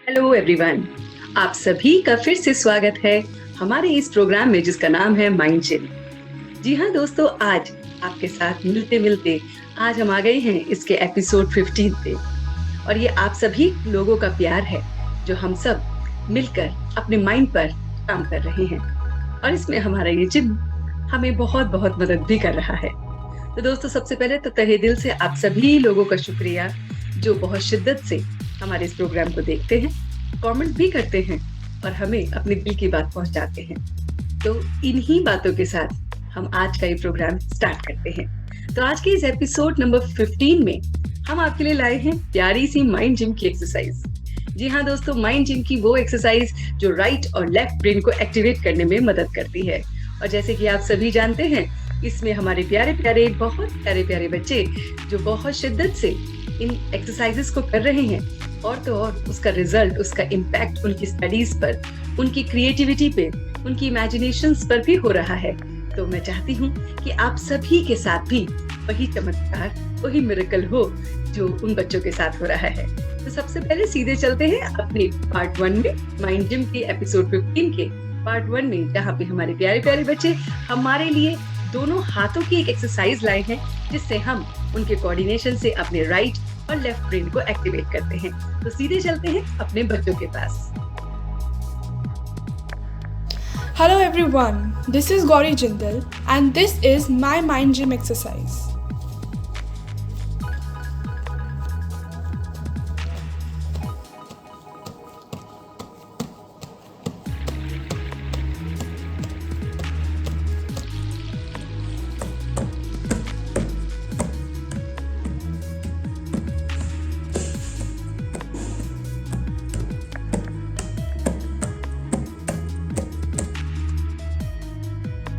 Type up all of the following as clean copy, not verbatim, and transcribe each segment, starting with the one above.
Hello everyone, आप सभी का फिर से स्वागत है हमारे इस प्रोग्राम में जिसका नाम है माइंड जिम। जी हाँ दोस्तों, आज आपके साथ मिलते मिलते आज हम आ गए हैं इसके एपिसोड 15 पे। और ये आप सभी लोगों का प्यार है जो हम सब मिलकर अपने माइंड पर काम कर रहे हैं। और इसमें हमारा ये जिम हमें बहुत बहुत मदद भी कर रहा है। तो दोस्तों, सबसे पहले तो तहे दिल से आप सभी लोगों का शुक्रिया जो बहुत शिद्दत से हमारे इस प्रोग्राम को देखते हैं, कमेंट भी करते हैं और हमें अपने दिल की बात पहुंचाते हैं। तो इन्हीं बातों के साथ हम आज का ये प्रोग्राम स्टार्ट करते हैं। तो आज के इस एपिसोड नंबर 15 में हम आपके लिए लाए हैं प्यारी सी माइंड जिम की एक्सरसाइज। जी हाँ दोस्तों, माइंड जिम की वो एक्सरसाइज जो राइट और लेफ्ट ब्रेन को एक्टिवेट करने में मदद करती है। और जैसे कि आप सभी जानते हैं, इसमें हमारे प्यारे प्यारे बहुत प्यारे प्यारे बच्चे जो बहुत शिद्दत से इन एक्सरसाइजेस को कर रहे हैं, और तो और उसका रिजल्ट, उसका इम्पैक्ट उनकी स्टडीज पर, उनकी क्रिएटिविटी पे, उनकी इमेजिनेशंस पर भी हो रहा है। तो मैं चाहती हूँ कि आप सभी के साथ भी वही चमत्कार, वही मिरेकल हो जो उन बच्चों के साथ हो रहा है। तो सबसे पहले सीधे चलते हैं अपने पार्ट 1 में, माइंड जिम के एपिसोड 15 के पार्ट 1 में, जहाँ पे हमारे प्यारे प्यारे बच्चे हमारे लिए दोनों हाथों की एक एक्सरसाइज लाए हैं जिससे हम उनके कोऑर्डिनेशन से अपने राइट और लेफ्ट ब्रेन को एक्टिवेट करते हैं। तो सीधे चलते हैं अपने बच्चों के पास। Hello everyone, this is Gauri Jindal and this is my mind gym exercise.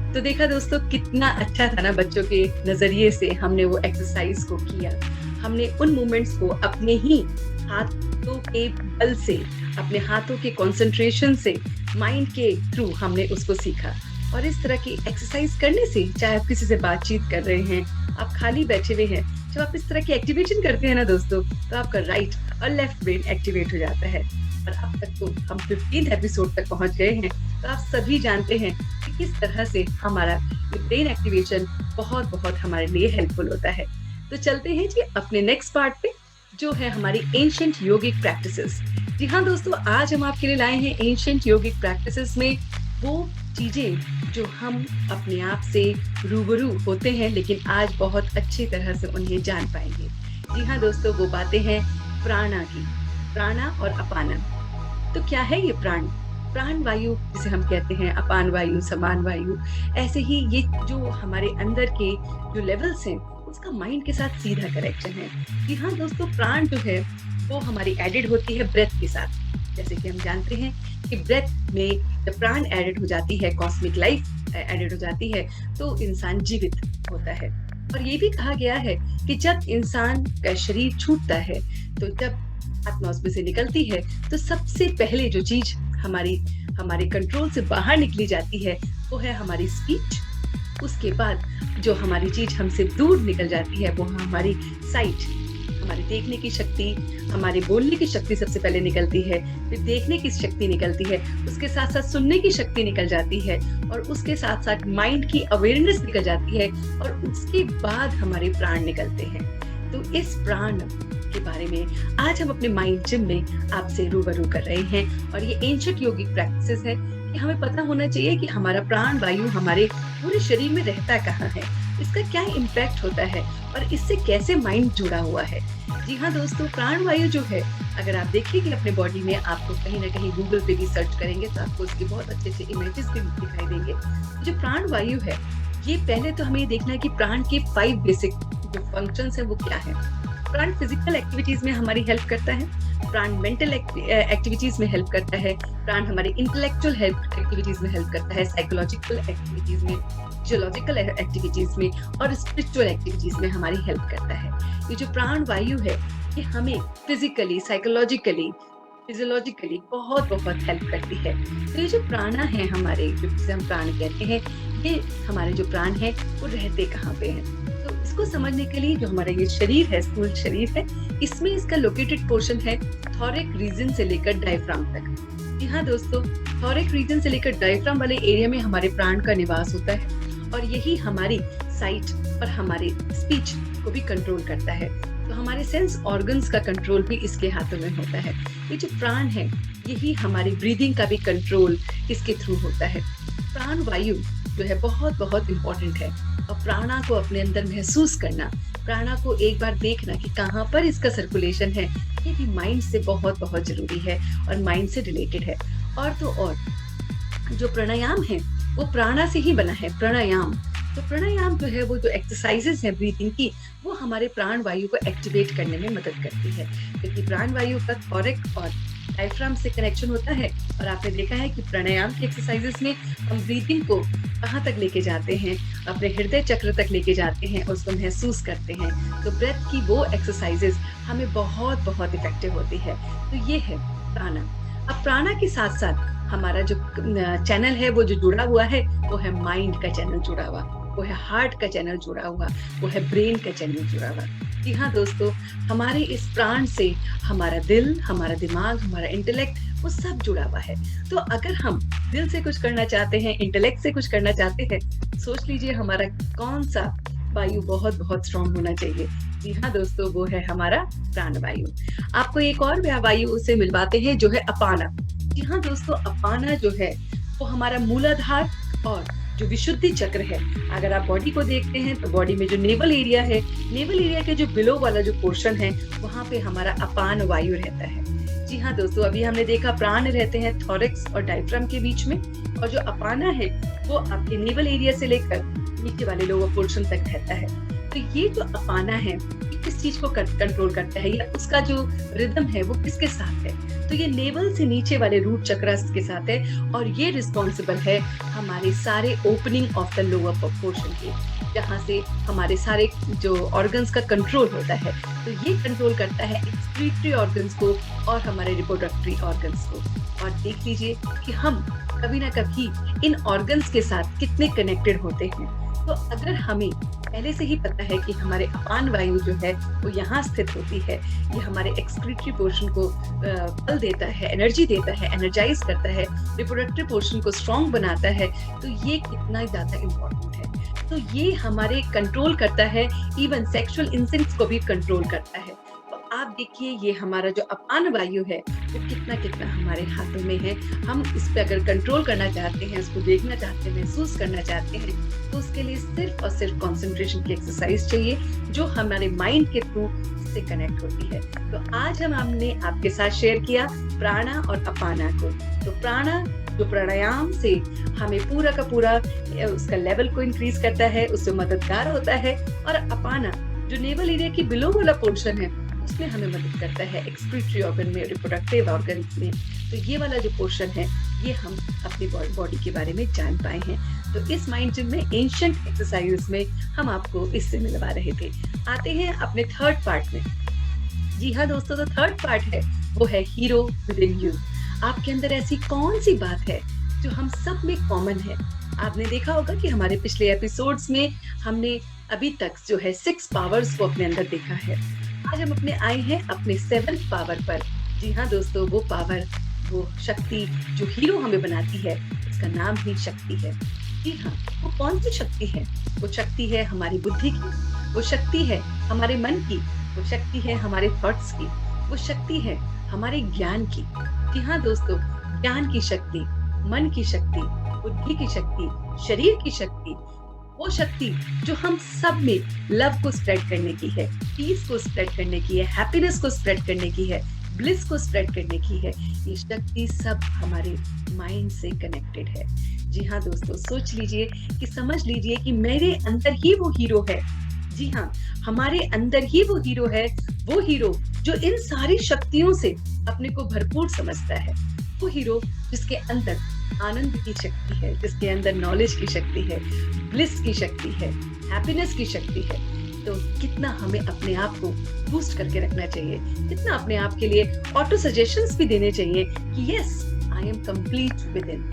तो देखा दोस्तों, कितना अच्छा था ना, बच्चों के नजरिए से हमने वो एक्सरसाइज को किया। हमने उन मूवमेंट्स को अपने ही हाथों के बल से, अपने हाथों के कंसंट्रेशन से, माइंड के थ्रू हमने उसको सीखा। और इस तरह की एक्सरसाइज करने से, चाहे आप किसी से बातचीत कर रहे हैं, आप खाली बैठे हुए हैं, जब आप इस तरह की एक्टिवेशन करते हैं ना दोस्तों, तो आपका राइट और लेफ्ट ब्रेन एक्टिवेट हो जाता है। और अब तक तो हम 15 एपिसोड तक पहुंच गए हैं, तो आप सभी जानते हैं कि किस तरह से हमारा ब्रेन एक्टिवेशन बहुत बहुत हमारे लिए हेल्पफुल होता है। तो चलते हैं जी अपने नेक्स्ट पार्ट पे, जो है हमारी एंशिएंट योगिक प्रैक्टिसेस। जी हाँ दोस्तों, आज हम आपके लिए लाए हैं एंशिएंट योगिक प्रैक्टिसेस में वो चीजें जो हम अपने आप से रूबरू होते हैं, लेकिन आज बहुत अच्छी तरह से उन्हें जान पाएंगे। जी हाँ दोस्तों, वो बातें हैं प्राणा की, प्राणा और अपाना। तो क्या है ये प्राण वायु जिसे हम कहते हैं, अपान वायु, समान वायु। ऐसे ही ये जो हमारे अंदर के जो लेवल्स हैं, उसका माइंड के साथ सीधा कनेक्शन है। जी हाँ दोस्तों, प्राण जो है वो हमारी एडेड होती है ब्रेथ के साथ। जैसे कि हम जानते हैं कि ब्रेथ में जब प्राण एडेड हो जाती है, कॉस्मिक लाइफ एडेड हो जाती है, तो इंसान जीवित होता है। और ये भी कहा गया है कि जब इंसान का शरीर छूटता है, तो जब आत्मा उसमें से निकलती है, तो सबसे पहले जो चीज हमारे कंट्रोल से बाहर निकली जाती है वो है हमारी स्पीच। उसके बाद जो हमारी चीज हमसे दूर निकल जाती है वो हमारी साइट, हमारी देखने की शक्ति, हमारे बोलने की शक्ति सबसे पहले निकलती है, फिर देखने की शक्ति निकलती है, उसके साथ साथ सुनने की शक्ति निकल जाती है, और उसके साथ साथ माइंड की अवेयरनेस निकल जाती है, और उसके बाद हमारे प्राण निकलते हैं। तो इस प्राण के बारे में आज हम अपने माइंड जिम में आपसे रूबरू कर रहे हैं। और ये एंशिएंट योगिक प्रैक्टिसेस है कि हमें पता होना चाहिए कि हमारा प्राण वायु हमारे पूरे शरीर में रहता कहाँ है, इसका क्या इम्पैक्ट होता है और इससे कैसे माइंड जुड़ा हुआ है। जी हाँ दोस्तों, प्राण वायु जो है, अगर आप देखिए अपने बॉडी में, आपको कहीं ना कहीं गूगल पे भी सर्च करेंगे तो आपको उसके बहुत अच्छे अच्छे इमेजेस भी दिखाई देंगे। जो प्राण वायु है, ये पहले तो हमें देखना है कि प्राण के 5 बेसिक जो फंक्शंस है वो क्या है। प्राण फिजिकल एक्टिविटीज में हमारी हेल्प करता है, प्राण मेंटल एक्टिविटीज में हेल्प करता है, प्राण हमारे इंटेलेक्चुअल एक्टिविटीज में हेल्प करता है, साइकोलॉजिकल एक्टिविटीज में, फिजियोलॉजिकल एक्टिविटीज में और स्पिरिचुअल एक्टिविटीज में हमारी हेल्प करता है। ये जो प्राण वायु है, ये हमें फिजिकली, साइकोलॉजिकली, फिजियोलॉजिकली बहुत बहुत हेल्प करती है। तो ये जो प्राणा है हमारे, जिसे हम प्राण कहते हैं, ये हमारे जो प्राण है वो रहते कहाँ पे हैं। तो इसको समझने के लिए जो हमारा ये शरीर है, स्थूल शरीर है, इसमें इसका लोकेटेड पोर्शन है थॉरिक रीजन से लेकर डायफ्राम तक। जी हाँ दोस्तों, थॉरिक रीजन से लेकर डायफ्राम वाले एरिया में हमारे प्राण का निवास होता है और यही हमारी साइट और हमारे स्पीच को भी कंट्रोल करता है। तो हमारे सेंस ऑर्गन्स का कंट्रोल भी इसके हाथों में होता है। ये जो प्राण है, यही हमारी ब्रीदिंग का भी कंट्रोल इसके थ्रू होता है। प्राण वायु जो है बहुत बहुत इम्पोर्टेंट है और प्राणा को अपने अंदर महसूस करना, प्राणा को एक बार देखना कि कहाँ पर इसका सर्कुलेशन है, ये भी माइंड से बहुत बहुत जरूरी है और माइंड से रिलेटेड है। और तो और जो प्राणायाम है वो प्राणा से ही बना है, प्राणायाम। तो प्राणायाम जो है, वो जो एक्सरसाइजेस हैं ब्रीथिंग की, वो हमारे प्राण वायु को एक्टिवेट करने में मदद करती है, क्योंकि प्राण वायु का थॉरिक और डायफ्राम से कनेक्शन होता है। और आपने देखा है कि प्राणायाम की एक्सरसाइजेस में हम ब्रीथिंग को कहाँ तक लेके जाते हैं, अपने हृदय चक्र तक लेके जाते हैं और उसको महसूस करते हैं। तो ब्रेथ की वो एक्सरसाइजेस हमें बहुत बहुत इफेक्टिव होती है। तो ये है प्राणा। अब प्राणा के साथ साथ हमारा जो चैनल है, वो जो जुड़ा हुआ है, वो है माइंड का चैनल जुड़ा हुआ, वो है हार्ट का चैनल जुड़ा हुआ, वो है ब्रेन का चैनल जुड़ा हुआ। जी हाँ दोस्तों, हमारे इस प्राण से हमारा दिल, हमारा दिमाग, हमारा इंटेलेक्ट, वो सब जुड़ा हुआ है। तो अगर हम दिल से कुछ करना चाहते हैं, इंटेलेक्ट से कुछ करना चाहते हैं, सोच लीजिए हमारा कौन सा वायु बहुत बहुत स्ट्रॉन्ग होना चाहिए। जी हाँ दोस्तों, वो है हमारा प्राण वायु। आपको एक और वायु से मिलवाते हैं जो है अपाना। जी हाँ दोस्तों, अपाना जो है वो हमारा मूलाधार और जो विशुद्धि चक्र है। अगर आप बॉडी को देखते हैं तो बॉडी में जो नेवल एरिया है, नेवल एरिया के जो बिलो वाला जो पोर्शन है, वहां पे हमारा अपान वायु रहता है। जी हाँ दोस्तों, अभी हमने देखा प्राण रहते हैं थॉरिक्स और डायफ्राम के बीच में, और जो अपाना है वो आपके नेवल एरिया से लेकर नीचे वाले लोअर पोर्शन तक रहता है। तो ये जो अपाना है, किस चीज को कंट्रोल करता है, या उसका जो रिदम है वो किसके साथ है? तो ये नेवल से नीचे वाले रूट चक्र के साथ है, और ये रिस्पॉन्सिबल है हमारे सारे opening of the lower portion के, जहाँ से हमारे सारे जो ऑर्गन्स का कंट्रोल होता है। तो ये कंट्रोल करता है एक्सक्रीटरी ऑर्गन्स को और हमारे रिप्रोडक्टरी ऑर्गन्स को। और देख लीजिए कि हम कभी ना कभी इन ऑर्गन्स के साथ कितने कनेक्टेड होते हैं। तो अगर हमें पहले से ही पता है कि हमारे अपान वायु जो है वो यहाँ स्थित होती है, ये हमारे एक्सक्रीटरी पोर्शन को बल देता है, एनर्जी देता है, एनर्जाइज करता है, रिप्रोडक्टिव पोर्शन को स्ट्रॉन्ग बनाता है, तो ये कितना ज्यादा इम्पोर्टेंट है। तो ये हमारे कंट्रोल करता है, इवन सेक्सुअल इंस्टिंक्ट्स को भी कंट्रोल करता है। आप देखिए ये हमारा जो अपान वायु है वो कितना कितना हमारे हाथों में है। हम इस पे अगर कंट्रोल करना चाहते हैं, उसको देखना चाहते हैं, महसूस करना चाहते हैं, तो उसके लिए सिर्फ और सिर्फ कंसंट्रेशन की एक्सरसाइज चाहिए, जो हमारे माइंड के थ्रू से कनेक्ट होती है। तो आज हमने आपके साथ शेयर किया प्राणा और अपाना को। तो प्राणा जो प्राणायाम से हमें पूरा का पूरा उसका लेवल को इंक्रीज करता है, उससे मददगार होता है, और अपाना जो नेवल एरिया की बिलो वाला पोर्शन है, उसमें हमें मदद करता है एक्सक्रीटरी ऑर्गन में, रिप्रोडक्टिव ऑर्गन में। तो ये वाला जो पोर्शन है, ये हम अपनी बॉडी के बारे में जान पाए हैं। तो इस माइंड जिम में एंशिएंट एक्सरसाइजेस में हम आपको इससे मिलवा रहे थे। आते हैं अपने थर्ड पार्ट में। जी हाँ दोस्तों, तो थर्ड पार्ट है वो है हीरो विद इन यू। आपके अंदर ऐसी कौन सी बात है जो हम सब में कॉमन है? आपने देखा होगा कि हमारे पिछले एपिसोड्स में हमने अभी तक जो है 6 पावर्स को अपने अंदर देखा है। आज हम अपने आए हैं अपने 7th पावर पर। जी हाँ दोस्तों, वो पावर, वो शक्ति जो हीरो हमें बनाती है, उसका नाम ही शक्ति है। जी हाँ, वो कौन सी शक्ति है? वो शक्ति है हमारी बुद्धि की, वो शक्ति है हमारे मन की, वो शक्ति है हमारे थॉट्स की, वो शक्ति है हमारे ज्ञान की। जी हाँ दोस्तों, ज्ञान की शक्ति, मन की शक्ति, बुद्धि की शक्ति, शरीर की शक्ति, वो शक्ति जो हम सब में लव को स्प्रेड करने की है, पीस को स्प्रेड करने की है, हैप्पीनेस को स्प्रेड करने की है, ब्लिस को स्प्रेड करने की है। ये शक्ति सब हमारे माइंड से कनेक्टेड है। जी हाँ दोस्तों, सोच लीजिए कि समझ लीजिए कि मेरे अंदर ही वो हीरो है। जी हाँ, हमारे अंदर ही वो हीरो है, वो हीरो जो इन सारी शक्तियों से अपने को भरपूर समझता है, वो हीरो जिसके अंदर आनंद की शक्ति है, जिसके अंदर नॉलेज की शक्ति है, ब्लिस की शक्ति है, हैप्पीनेस की शक्ति है। तो कितना हमें अपने आप को बूस्ट करके रखना चाहिए, कितना अपने आप के लिए ऑटो सजेशंस भी देने चाहिए कि yes, I am complete with in.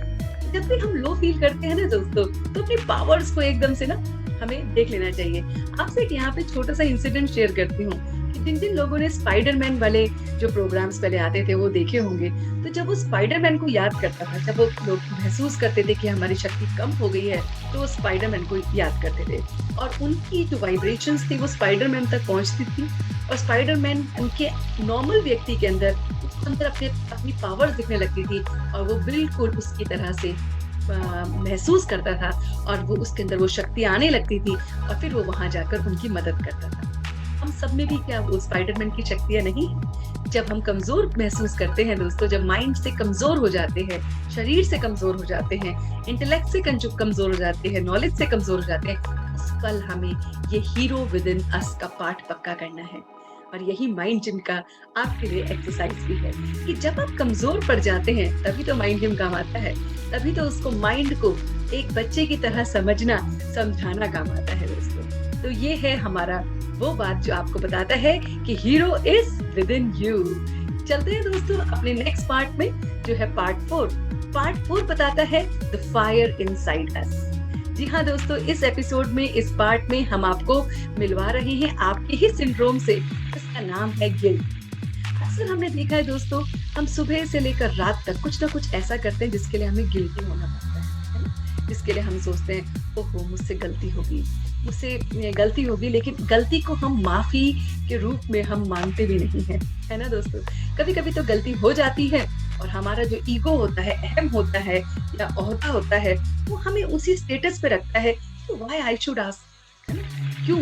जब भी हम लो फील करते हैं ना दोस्तों, तो अपनी पावर्स को एकदम से ना हमें देख लेना चाहिए। आपसे एक यहाँ पे छोटा सा इंसिडेंट शेयर करती हूँ कि जिन जिन लोगों ने स्पाइडरमैन वाले जो प्रोग्राम्स पहले आते थे वो देखे होंगे, तो जब वो स्पाइडरमैन को याद करता था, जब वो लोग महसूस करते थे कि हमारी शक्ति कम हो गई है, तो वो स्पाइडरमैन को याद करते थे और उनकी जो वाइब्रेशंस थी वो स्पाइडरमैन तक पहुंचती थी और स्पाइडरमैन उनके नॉर्मल व्यक्ति के अंदर उसके अंदर अपनी पावर्स दिखने लगती थी और वो बिल्कुल उसकी तरह से महसूस करता था और वो उसके अंदर वो शक्ति आने लगती थी और फिर वो वहां जाकर उनकी मदद करता था। हम सब में भी क्या वो स्पाइडरमैन की शक्तियां नहीं है? जब हम कमजोर महसूस करते हैं दोस्तों, जब माइंड से कमजोर हो जाते हैं, शरीर से कमजोर हो जाते हैं, इंटेलेक्ट से कमजोर हो जाते हैं, नॉलेज से कमजोर हो जाते हैं, उस पल हमें ये हीरो विद इन अस का पाठ पक्का करना है। और यही माइंड जिम का आपके लिए एक्सरसाइज भी है कि जब आप कमजोर पड़ जाते हैं तभी तो माइंड जिम काम आता है, तभी तो उसको माइंड को एक बच्चे की तरह समझना समझाना काम आता है दोस्तों। तो ये है हमारा वो बात जो आपको बताता है कि hero is with in you. चलते हैं दोस्तों अपने नेक्स्ट पार्ट में जो है पार्ट 4। पार्ट 4 बताता है द फायर इनसाइड अस। जी हाँ दोस्तों, इस एपिसोड में, इस पार्ट में हम आपको मिलवा रहे हैं आपके ही सिंड्रोम से, इसका नाम है गिल्ट। अक्सर हमने देखा है दोस्तों, हम सुबह से लेकर रात तक कुछ ना कुछ ऐसा करते हैं जिसके लिए हमें गिल्टी होना पड़ता है ना? जिसके लिए हम सोचते हैं ओहो मुझसे गलती होगी, लेकिन गलती को हम माफी के रूप में हम मानते भी नहीं है ना दोस्तों। कभी कभी तो गलती हो जाती है और हमारा जो ईगो होता है, अहम होता है या ओहदा होता है, वो हमें उसी स्टेटस पे रखता है तो व्हाई आई शुड आस्क, है ना?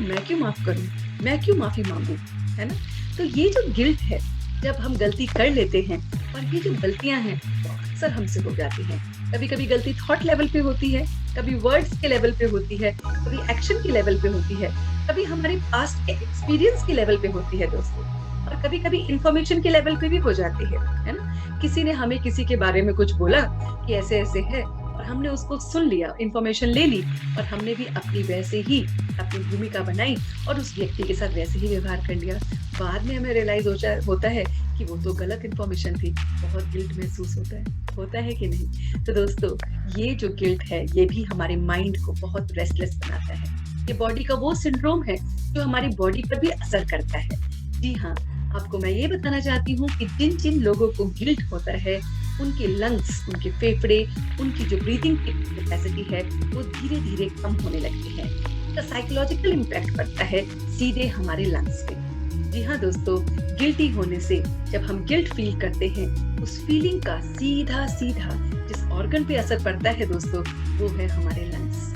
मैं क्यों माफ करूं, मैं क्यों माफी मांगू, है ना? तो ये जो गिल्ट है, जब हम गलती कर लेते हैं और ये जो गलतियां हैं वो अक्सर हमसे हो जाती हैं। कभी कभी गलती थॉट लेवल पे होती है, कभी वर्ड्स के लेवल पे होती है, कभी एक्शन के लेवल पे होती है, कभी हमारे पास्ट एक्सपीरियंस के लेवल पे होती है दोस्तों, और कभी कभी इंफॉर्मेशन के लेवल पे भी हो जाती है ना? किसी ने हमें किसी के बारे में कुछ बोला कि ऐसे ऐसे है और हमने उसको सुन लिया, इंफॉर्मेशन ले ली और हमने भी अपनी वैसे ही अपनी भूमिका बनाई और उस व्यक्ति के साथ वैसे ही व्यवहार कर लिया। बाद में हमें रियलाइज होता है कि वो तो गलत इंफॉर्मेशन थी। बहुत गिल्ट महसूस होता है कि नहीं? तो दोस्तों, ये जो गिल्ट है ये भी हमारे माइंड को बहुत रेस्टलेस बनाता है। ये बॉडी का वो सिंड्रोम है जो हमारी बॉडी पर भी असर करता है। जी हाँ, आपको मैं ये बताना चाहती हूँ कि जिन जिन लोगों को गिल्ट होता है उनके लंग्स, उनके फेफड़े, उनकी जो ब्रीथिंग की कैपेसिटी है वो धीरे धीरे कम होने लगती है। इसका साइकोलॉजिकल इम्पैक्ट पड़ता है सीधे हमारे लंग्स पे। जी हाँ दोस्तों, गिल्टी होने से जब हम गिल्ट फील करते हैं, उस फीलिंग का सीधा जिस ऑर्गन पे असर पड़ता है दोस्तों, वो है हमारे लंग्स।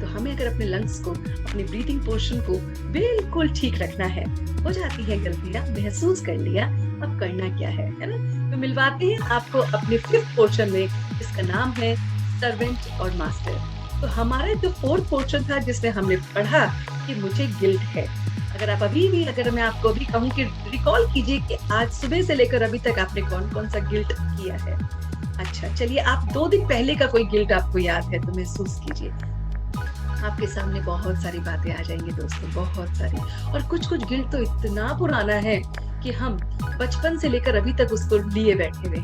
तो हमें अगर अपने लंग्स को, अपने ब्रीथिंग पोर्शन को बिल्कुल ठीक रखना है, हो जाती है गलतियां, महसूस कर लिया, अब करना क्या है ना? तो मिलवाते हैं आपको अपने 5th पोर्शन में, जिसका नाम है सर्वेंट और मास्टर। तो हमारा जो 4th पोर्शन था जिसमें हमने पढ़ा कि मुझे गिल्ट है। अगर मैं आपको अभी कहूँ कि रिकॉल कीजिए कि आज सुबह से लेकर अभी तक आपने कौन कौन सा गिल्ट किया है। अच्छा चलिए, आप 2 दिन पहले का कोई गिल्ट आपको याद है तो महसूस कीजिए। आपके सामने बहुत सारी बातें आ जाएंगी दोस्तों, बहुत सारी। और कुछ गिल्ट तो इतना पुराना है कि हम बचपन से लेकर अभी तक उसको लिए बैठे हुए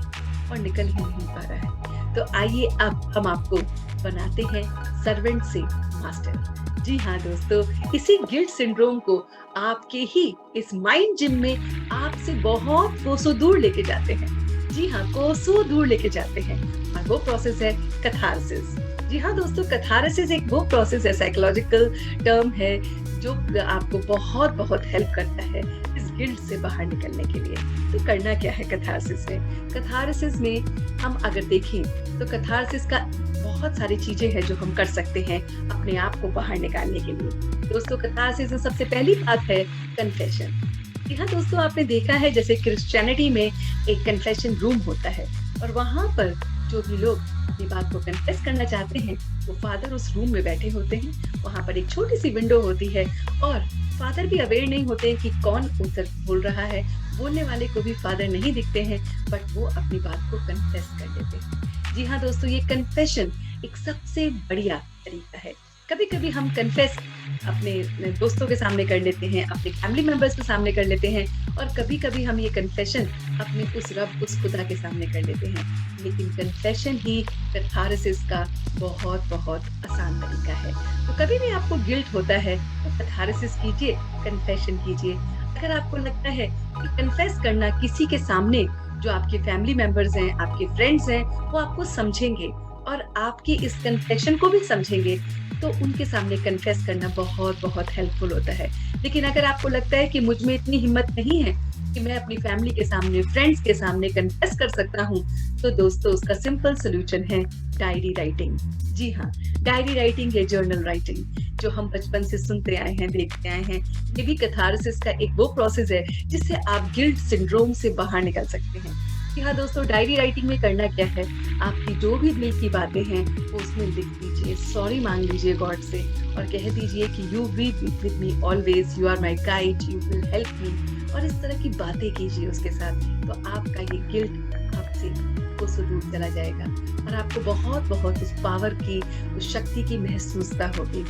और निकल ही नहीं पा रहा है। तो आइए अब हम आपको बनाते हैं सर्वेंट से मास्टर। जी हाँ दोस्तों, इसी गिल्ट सिंड्रोम को आपके ही इस माइंड जिम में आपसे बहुत कोसों दूर लेके जाते हैं। जी हाँ, कोसों दूर लेके जाते हैं और वो प्रोसेस है कैथारसिस। जी हाँ दोस्तों, कैथारसिस एक वो प्रोसेस है, साइकोलॉजिकल टर्म है जो आपको बहुत हेल्प करता है इस गिल्ट से बाहर निकलने के लिए। तो करना क्या है कैथारसिस में? कैथारसिस में हम अगर देखें तो कैथारसिस का बहुत सारी चीजें हैं जो हम कर सकते हैं अपने आप को बाहर निकालने के लिए। दोस्तों, कैथारसिस में सबसे पहली बात है कन्फेशन। जी हाँ दोस्तों, आपने देखा है जैसे क्रिश्चियनिटी में एक कन्फेशन रूम होता है और वहां पर जो भी लोग अपनी बात को कन्फेस करना चाहते हैं वो फादर उस रूम में बैठे होते हैं। वहां पर एक छोटी सी विंडो होती है और फादर भी अवेयर नहीं होते हैं कि कौन उधर बोल रहा है। बोलने वाले को भी फादर नहीं दिखते हैं, बट वो अपनी बात को कन्फेस कर देते हैं। जी हाँ दोस्तों, ये कन्फेशन एक सबसे बढ़िया तरीका है। कभी कभी हम कन्फेस अपने दोस्तों के सामने कर लेते हैं, अपने फैमिली मेंबर्स के सामने कर लेते हैं और कभी-कभी हम ये कन्फेशन अपने उस रब, उस खुदा के सामने कर लेते हैं। लेकिन कन्फेशन ही कैथारसिस का बहुत-बहुत आसान तरीका है। तो कभी भी आपको गिल्ट होता है तो कैथारसिस कीजिए, कन्फेशन कीजिए। अगर आपको लगता है कि कन्फेस करना किसी के सामने, जो आपके फैमिली मेंबर्स हैं, आपके फ्रेंड्स हैं, वो आपको समझेंगे और आपकी इस कन्फेशन को भी समझेंगे, तो उनके सामने कन्फेस करना बहुत-बहुत हेल्पफुल होता है। लेकिन अगर आपको लगता है कि मुझ में इतनी हिम्मत नहीं है कि मैं अपनी फैमिली के सामने, फ्रेंड्स के सामने कन्फेस कर सकता हूँ, तो दोस्तों उसका सिंपल सॉल्यूशन है डायरी राइटिंग। जी हाँ, डायरी राइटिंग या जर्नल राइटिंग, जो हम बचपन से सुनते आए हैं, देखते आए हैं। ये भी कैथारसिस का एक वो प्रोसेस है जिससे आप गिल्ट सिंड्रोम से बाहर निकल सकते हैं। जी हाँ दोस्तों, डायरी राइटिंग में करना क्या है, आपकी जो भी दिल की बातें हैं वो उसमें लिख दीजिए, सॉरी मांग लीजिए गॉड से और कह दीजिए कि you be with me always, you are my guide, you will help me, और इस तरह की बातें कीजिए उसके साथ। तो आपका ये गिल्ट आपसे उसको दूर चला जाएगा और आपको बहुत-बहुत उस पावर की, उस शक्ति की महसूसता होगी।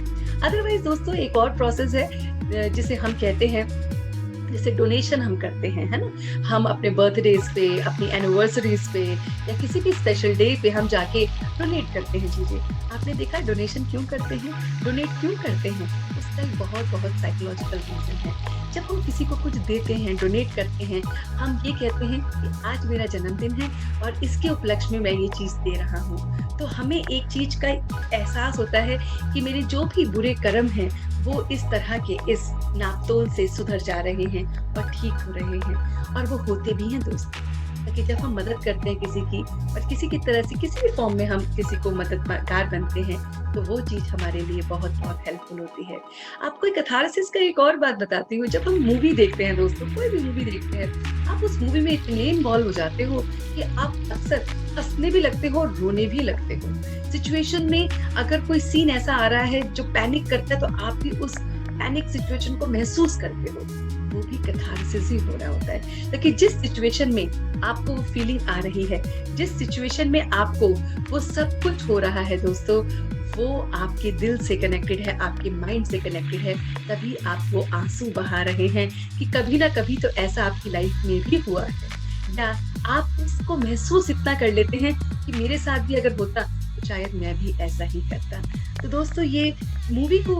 अदरवाइज दोस्तों एक और प्रोसेस है जिसे हम कहते हैं, जैसे डोनेशन हम करते हैं, है ना? हम अपने बर्थडेज पे, अपनी एनिवर्सरीज पे या किसी भी स्पेशल डे पे हम जाके डोनेट करते हैं चीजें। आपने देखा डोनेशन क्यों करते हैं, डोनेट क्यों करते हैं? उसका एक बहुत साइकोलॉजिकल रीजन है। जब हम किसी को कुछ देते हैं, डोनेट करते हैं, हम ये कहते हैं कि आज मेरा जन्मदिन है और इसके उपलक्ष्य में मैं ये चीज दे रहा हूँ। तो हमें एक चीज का एहसास होता है कि मेरे जो भी बुरे कर्म हैं वो इस तरह के इस नापतोल से सुधर जा रहे हैं और ठीक हो रहे हैं, और वो होते भी हैं दोस्तों। ताकि जब हम मदद करते हैं किसी की और किसी की तरह से किसी भी फॉर्म में हम किसी को मददगार बनते हैं, तो वो चीज हमारे लिए बहुत हेल्पफुल होती है। आपको एक कैथारसिस का एक और बात बताती हूँ। जब हम मूवी देखते हैं दोस्तों, कोई भी मूवी देखते हैं, आप उस मूवी में इतने इन्वॉल्व हो जाते हो कि आप अक्सर हंसने भी लगते हो और रोने भी लगते हो। सिचुएशन में अगर कोई सीन ऐसा आ रहा है जो पैनिक करता है, तो आप भी उस पैनिक सिचुएशन को महसूस करते हो। वो भी कैथारसिस ही हो रहा होता है। लेकिन जिस सिचुएशन में आपको वो फीलिंग आ रही है, जिस सिचुएशन में आपको वो सब कुछ हो रहा है दोस्तों, वो आपके दिल से कनेक्टेड है, आपके माइंड से कनेक्टेड है, तभी आप वो आंसू बहा रहे हैं कि कभी ना कभी तो ऐसा आपकी लाइफ में भी हुआ है, या आप उसको महसूस इतना कर लेते हैं कि मेरे साथ भी अगर होता तो शायद मैं भी ऐसा ही करता। तो दोस्तों ये मूवी को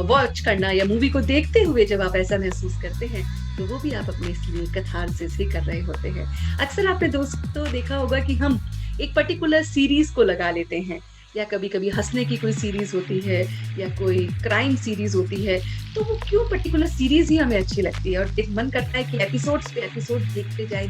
वॉच करना या मूवी को देखते हुए जब आप ऐसा महसूस करते हैं, तो वो भी आप अपने इसलिए कैथारसिस ही कर रहे होते हैं। अक्सर आपने दोस्तों देखा होगा कि हम एक पर्टिकुलर सीरीज को लगा लेते हैं, या कभी-कभी हँसने की कोई सीरीज होती है या कोई क्राइम सीरीज होती है, तो वो क्यों पर्टिकुलर सीरीज ही हमें अच्छी लगती है और एक मन करता है कि एपिसोड्स पे एपिसोड देखते जाए,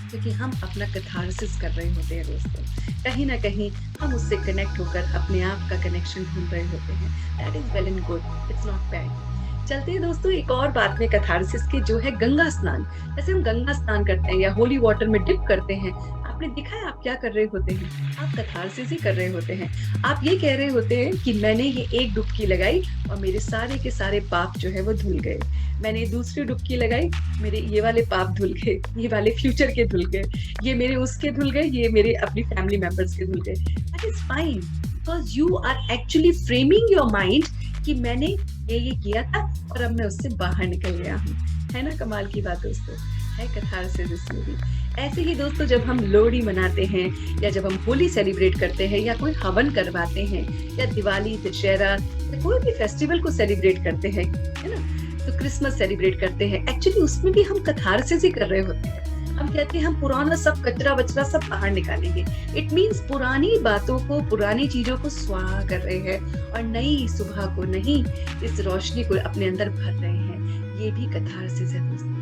क्योंकि हम अपना कैथारसिस कर रहे होते हैं दोस्तों। कहीं ना कहीं हम उससे कनेक्ट होकर अपने आप का कनेक्शन ढूंढ रहे होते हैं। That is well and good, it's not bad. चलते हैं दोस्तों एक और बात में कैथारसिस के, जो है गंगा स्नान। जैसे हम गंगा स्नान करते हैं या होली वाटर में डिप करते हैं, आपने देखा है आप क्या कर रहे होते हैं? आप कैथारसिस ही कर रहे होते हैं। आप ये कह रहे होते हैं कि मैंने ये एक डुबकी लगाई और मेरे सारे के सारे पाप जो है वो धुल गए। मैंने दूसरी डुबकी लगाई, मेरे ये वाले पाप धुल गए, ये वाले फ्यूचर के धुल गए, ये मेरे उसके धुल गए, ये मेरे अपनी फैमिली मेंबर्स के धुल गए। That is fine, because you are actually framing your mind कि मैंने ये किया था और अब मैं उससे बाहर निकल गया हूँ। है ना कमाल की बात दोस्तों? है कैथारसिस इसमें भी। ऐसे ही दोस्तों जब हम लोहड़ी मनाते हैं या जब हम होली सेलिब्रेट करते हैं या कोई हवन करवाते हैं या दिवाली, दशहरा या कोई भी फेस्टिवल को सेलिब्रेट करते हैं, है ना, तो क्रिसमस सेलिब्रेट करते हैं, एक्चुअली उसमें भी हम कैथारसिस ही कर रहे होते हैं। हम कहते हैं हम पुराना सब कचरा वचरा सब बाहर निकालेंगे। इट मीन्स पुरानी बातों को, पुरानी चीजों को स्वाहा कर रहे हैं और नई सुबह को, नई इस रोशनी को अपने अंदर भर रहे हैं। ये भी कैथारसिस है दोस्तों।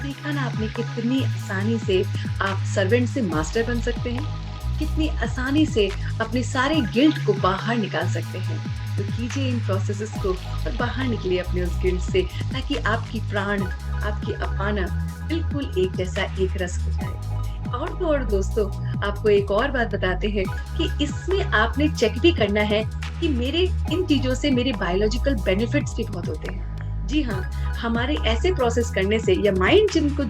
देखा ना आपने कितनी आसानी से आप सर्वेंट से मास्टर बन सकते हैं, कितनी आसानी से अपने सारे गिल्ट को बाहर निकाल सकते हैं। तो कीजिए इन प्रोसेसेस को और बाहर निकलिए अपने उस गिल्ट से, ताकि आपकी प्राण, आपकी अपाना बिल्कुल एक जैसा एक रस हो जाए। और तो और दोस्तों आपको एक और बात बताते हैं कि इसमें आपने चेक भी करना है कि मेरे इन चीजों से मेरे बायोलॉजिकल बेनिफिट्स भी बहुत होते हैं। जी हाँ, हमारे ऐसे प्रोसेस करने से या माइंड जिनको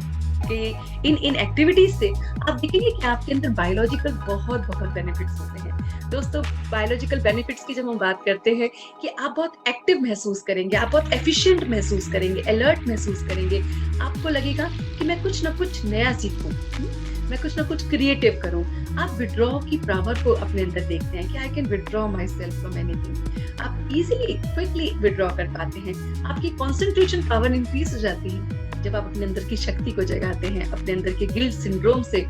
के इन एक्टिविटीज से आप देखेंगे कि आपके अंदर बायोलॉजिकल बहुत बेनिफिट्स होते हैं। दोस्तों, बायोलॉजिकल बेनिफिट्स की जब हम बात करते हैं कि आप बहुत एक्टिव महसूस करेंगे, आप बहुत एफिशिएंट महसूस करेंगे, अलर्ट महसूस करेंगे। आपको लगेगा कि मैं कुछ ना कुछ नया सीखूं, मैं कुछ ना कुछ क्रिएटिव करूं। आप विड्रॉ की पावर को अपने अंदर देखते हैं कि I can withdraw my self from anything. आप इजीली क्विकली विड्रॉ कर पाते हैं। आपकी कॉन्सेंट्रेशन पावर इंक्रीज हो जाती है जब आप अपने अंदर की शक्ति को जगाते हैं, अपने अंदर के गिल्ट सिंड्रोम से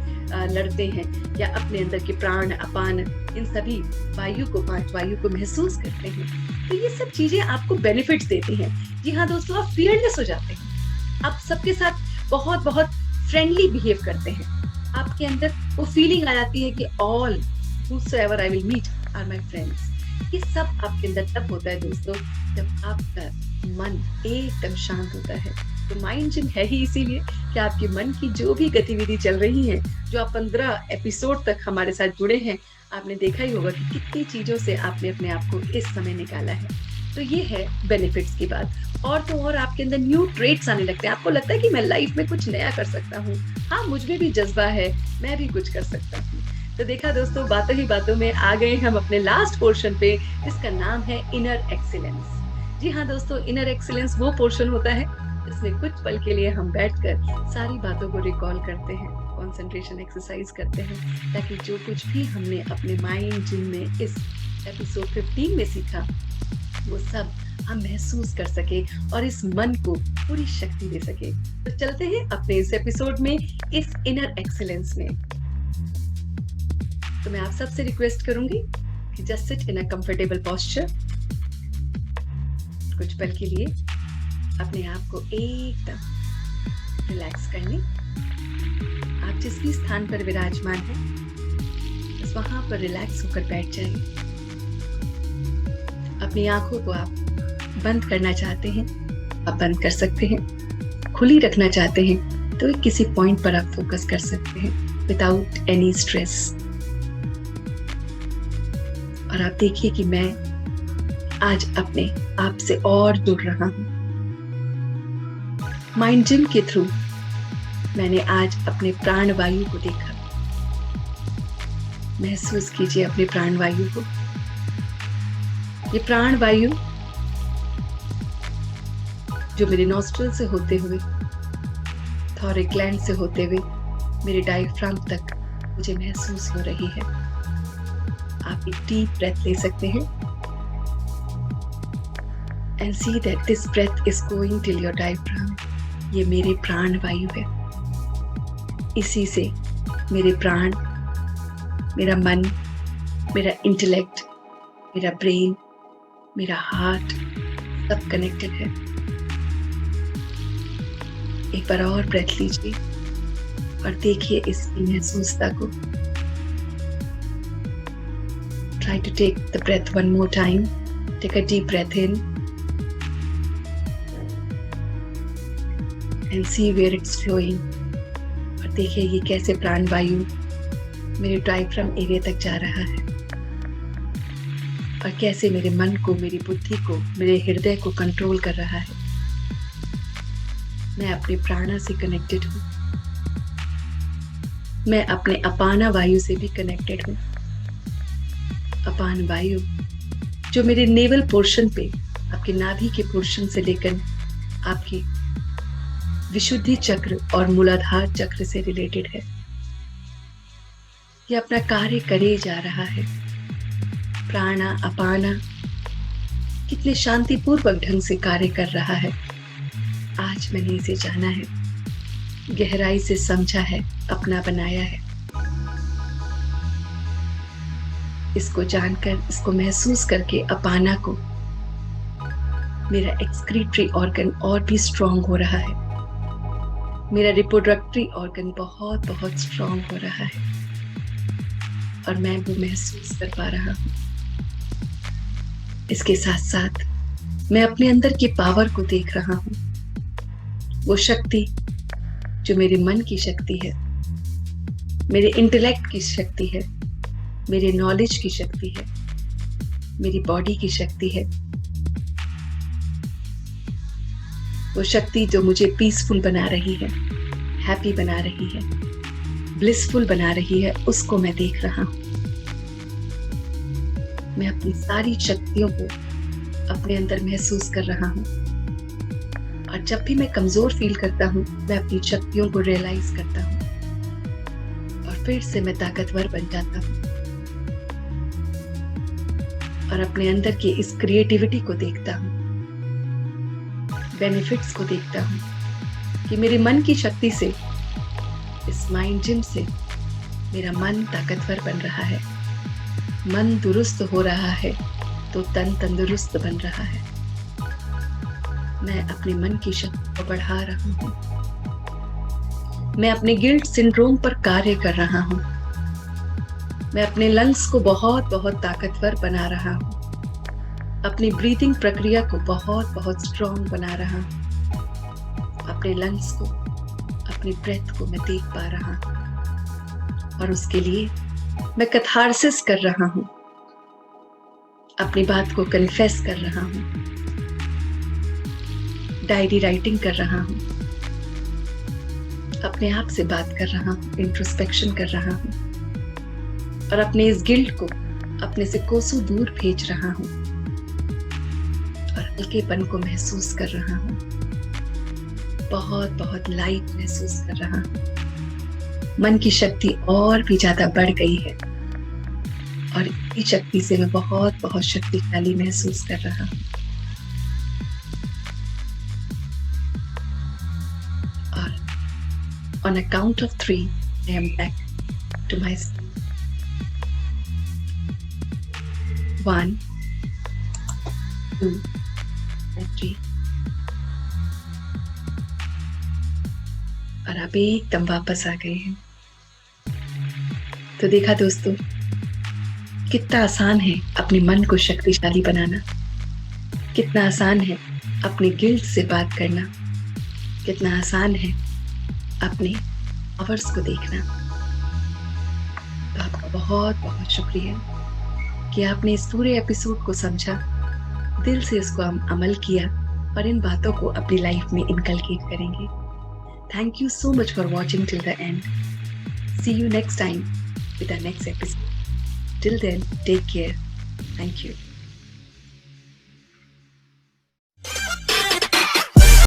लड़ते हैं, या अपने अंदर के प्राण, अपान, इन सभी वायु को, 5 वायु को महसूस करते हैं। तो ये सब चीजें आपको बेनिफिट्स देती हैं। जी हाँ दोस्तों, आप फियरलेस हो जाते हैं। आप सबके साथ बहुत फ्रेंडली बिहेव करते हैं। आपके अंदर वो फीलिंग आ जाती है कि all whosoever I will meet are my friends। ये सब आपके अंदर तब होता है दोस्तों जब आपका मन एकदम शांत होता है। तो माइंड जिम है ही इसीलिए कि आपके मन की जो भी गतिविधि चल रही है, जो आप 15 एपिसोड तक हमारे साथ जुड़े हैं, आपने देखा ही होगा कि कितनी चीजों से आपने अपने आप को इस समय निकाला है। तो ये है बेनिफिट्स की बात। और तो और आपके अंदर न्यू ट्रेट्स आने लगते हैं। आपको लगता है कि मैं लाइफ में कुछ नया कर सकता हूँ, हाँ मुझ में भी जज्बा है, मैं भी कुछ कर सकता हूँ। तो देखा दोस्तों, बातों ही बातों में आ गए हम अपने लास्ट पोर्शन पे, जिसका नाम है इनर एक्सीलेंस। जी हाँ दोस्तों, इनर एक्सीलेंस वो पोर्शन होता है जिसमें कुछ पल के लिए हम बैठकर सारी बातों को रिकॉल करते हैं, कंसंट्रेशन एक्सरसाइज करते हैं, ताकि जो कुछ भी हमने अपने माइंड जिम में इस एपिसोड 15 में सीखा, वो सब हम महसूस कर सके और इस मन को पूरी शक्ति दे सके। तो चलते हैं अपने इस एपिसोड में, इस इनर एक्सीलेंस में। तो मैं आप सबसे रिक्वेस्ट करूंगी कि just sit in a comfortable posture. कुछ पल के लिए अपने आप को एकदम रिलैक्स कर लें। आप जिस भी स्थान पर विराजमान हैं, बस वहां पर रिलैक्स होकर बैठ जाइए। अपनी आंखों को आप बंद करना चाहते हैं, आप बंद कर सकते हैं। खुली रखना चाहते हैं तो किसी पॉइंट पर आप फोकस कर सकते हैं विदाउट एनी स्ट्रेस। और आप देखिए कि मैं आज अपने आप से और जुड़ रहा हूं। माइंड जिम के थ्रू मैंने आज अपने प्राण वायु को देखा। महसूस कीजिए अपने प्राण वायु को। ये प्राण वायु जो मेरे नॉस्ट्रल से होते हुए, थॉरिक ग्लैंड से होते हुए मेरे डायफ्राम तक मुझे महसूस हो रही है। आप एक डीप ब्रेथ ले सकते हैं and see that this breath is going till your diaphragm। ये मेरे प्राण वायु है। इसी से मेरे प्राण, मेरा मन, मेरा इंटेलेक्ट, मेरा ब्रेन, मेरा हार्ट सब कनेक्टेड है। एक बार और ब्रेथ लीजिए और देखिए इसकी महसूसता को। Try to take the breath one more time. Take a deep breath in and see where it's flowing। और देखिए ये कैसे प्राण वायु मेरे डायफ्राम एरिया तक जा रहा है और कैसे मेरे मन को, मेरी बुद्धि को, मेरे हृदय को कंट्रोल कर रहा है। मैं अपने प्राणा से कनेक्टेड हूँ। मैं अपने अपाना वायु से भी कनेक्टेड हूँ। अपान वायु जो मेरे नेवल पोर्शन पे, आपके नाभि के पोर्शन से लेकर आपकी विशुद्धि चक्र और मूलाधार चक्र से रिलेटेड है। यह अपना कार्य करे जा रहा है। प्राणा, अपाना कितने शांतिपूर्वक ढंग से कार्य कर रहा है। आज मैंने इसे जाना है, गहराई से समझा है, अपना बनाया है। इसको जानकर, इसको महसूस करके अपाना को मेरा एक्सक्रीटरी ऑर्गन और भी स्ट्रॉन्ग हो रहा है। मेरा रिप्रोडक्टरी ऑर्गन बहुत बहुत स्ट्रॉन्ग हो रहा है और मैं वो महसूस कर पा रहा हूँ। इसके साथ साथ मैं अपने अंदर की पावर को देख रहा हूँ। वो शक्ति जो मेरे मन की शक्ति है, मेरे इंटेलेक्ट की शक्ति है, मेरे नॉलेज की शक्ति है, मेरी बॉडी की शक्ति है। वो शक्ति जो मुझे पीसफुल बना रही है, हैप्पी बना रही है, ब्लिसफुल बना रही है, उसको मैं देख रहा हूँ। मैं अपनी सारी शक्तियों को अपने अंदर महसूस कर रहा हूँ। और जब भी मैं कमजोर फील करता हूँ, मैं अपनी शक्तियों को रियलाइज करता हूँ और फिर से मैं ताकतवर बन जाता हूँ और अपने अंदर की इस क्रिएटिविटी को देखता हूँ, बेनिफिट्स को देखता हूँ कि मेरे मन की शक्ति से, इस माइंड जिम से मेरा मन ताकतवर बन रहा है, मन दुरुस्त हो रहा है तो तन तंदुरुस्त बन रहा है। मैं अपने मन की शक्ति को बढ़ा रहा हूँ। मैं अपने गिल्ट सिंड्रोम पर कार्य कर रहा हूँ। मैं अपने लंग्स को बहुत बहुत ताकतवर बना रहा हूँ। अपनी ब्रीथिंग प्रक्रिया को बहुत बहुत स्ट्रॉन्ग बना रहा हूँ। अपने लंग्स को, अपनी ब्रेथ को मैं देख पा रहा हूँ और उसके लिए मैं कैथार्सिस कर रहा हूँ, अपनी बात को कन्फेस कर रहा हूँ, डायरी राइटिंग कर रहा हूँ, अपने आप से बात कर रहा हूँ, इंट्रोस्पेक्शन कर रहा हूँ और अपने इस गिल्ट को अपने से कोसों दूर भेज रहा हूँ और हल्केपन को महसूस कर रहा हूँ, बहुत बहुत लाइट महसूस कर रहा हूँ। मन की शक्ति और भी ज्यादा बढ़ गई है और इसी शक्ति से मैं बहुत बहुत शक्तिशाली महसूस कर रहा हूँ। और on a count of 3, I am back to myself. 1, 2 and 3. और आप एकदम वापस आ गए हैं। तो देखा दोस्तों, कितना आसान है अपने मन को शक्तिशाली बनाना, कितना आसान है अपने गिल्ट से बात करना, कितना आसान है अपने पावर्स को देखना। तो आपका बहुत बहुत शुक्रिया कि आपने इस पूरे एपिसोड को समझा, दिल से इसको अमल किया और इन बातों को अपनी लाइफ में इनकलकेट करेंगे। Thank you so much for watching till the end. See you next time with our next episode. Till then, take care. Thank you.